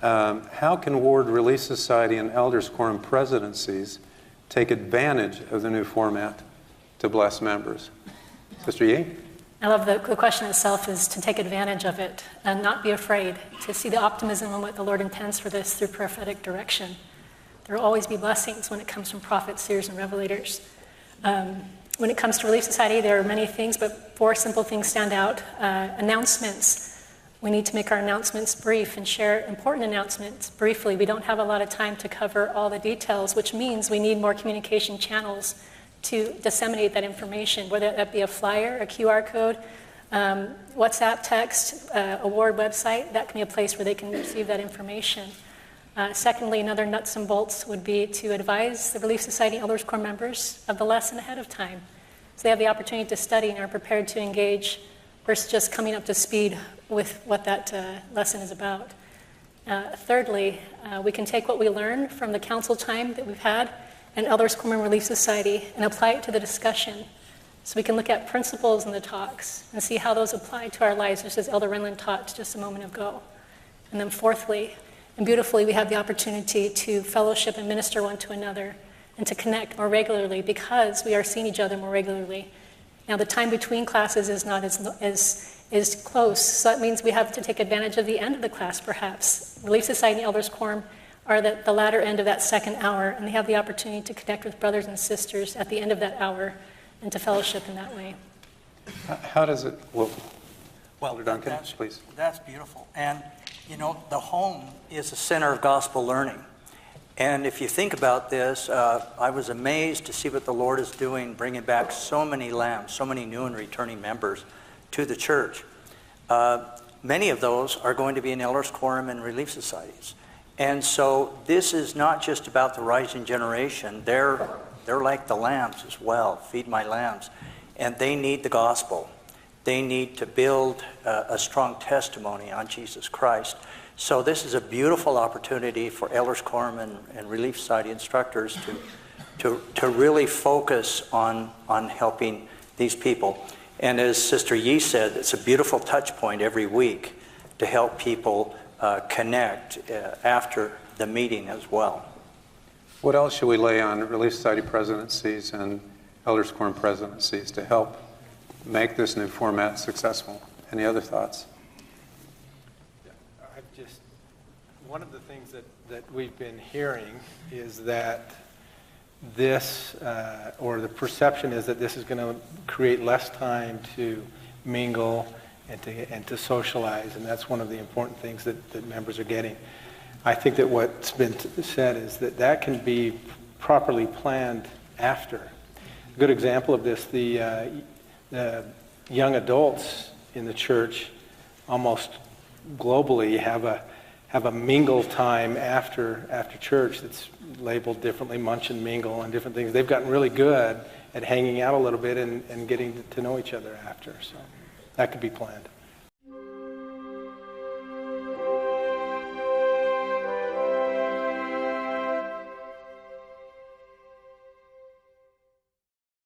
How can Ward Relief Society and Elders Quorum presidencies take advantage of the new format to bless members? Sister Yee? I love the question itself is to take advantage of it and not be afraid, to see the optimism and what the Lord intends for this through prophetic direction. There will always be blessings when it comes from prophets, seers, and revelators. When it comes to Relief Society, there are many things, but 4 simple things stand out. Announcements. We need to make our announcements brief and share important announcements briefly. We don't have a lot of time to cover all the details, which means we need more communication channels to disseminate that information, whether that be a flyer, a QR code, WhatsApp text, a Ward website. That can be a place where they can receive that information. Secondly, another nuts and bolts would be to advise the Relief Society Elders Quorum members of the lesson ahead of time, so they have the opportunity to study and are prepared to engage versus just coming up to speed with what that lesson is about. Thirdly, we can take what we learn from the council time that we've had in Elders Quorum and Relief Society and apply it to the discussion. So we can look at principles in the talks and see how those apply to our lives, just as Elder Renlund taught just a moment ago. And then fourthly, and beautifully, we have the opportunity to fellowship and minister one to another and to connect more regularly because we are seeing each other more regularly. Now, the time between classes is not as close, so that means we have to take advantage of the end of the class, perhaps. Relief Society and Elders Quorum are the latter end of that second hour, and they have the opportunity to connect with brothers and sisters at the end of that hour and to fellowship in that way. How does it... Well, Elder Duncan, please. That's beautiful. And, you know, the home is the center of gospel learning. And if you think about this, I was amazed to see what the Lord is doing, bringing back so many lambs, so many new and returning members to the church. Many of those are going to be in Elders Quorum and Relief Societies. And so this is not just about the rising generation. They're like the lambs as well, feed my lambs. And they need the gospel. They need to build a strong testimony on Jesus Christ. So this is a beautiful opportunity for Elders Quorum and Relief Society instructors to really focus on helping these people. And as Sister Yee said, it's a beautiful touch point every week to help people connect after the meeting as well. What else should we lay on Relief Society presidencies and Elders Quorum presidencies to help make this new format successful? Any other thoughts? One of the things that we've been hearing is that this, or the perception is that this is going to create less time to mingle and to socialize, and that's one of the important things that members are getting. I think that what's been said is that can be properly planned after. A good example of this, the young adults in the church almost globally have a mingle time after church that's labeled differently, munch and mingle and different things. They've gotten really good at hanging out a little bit and getting to know each other after. So that could be planned.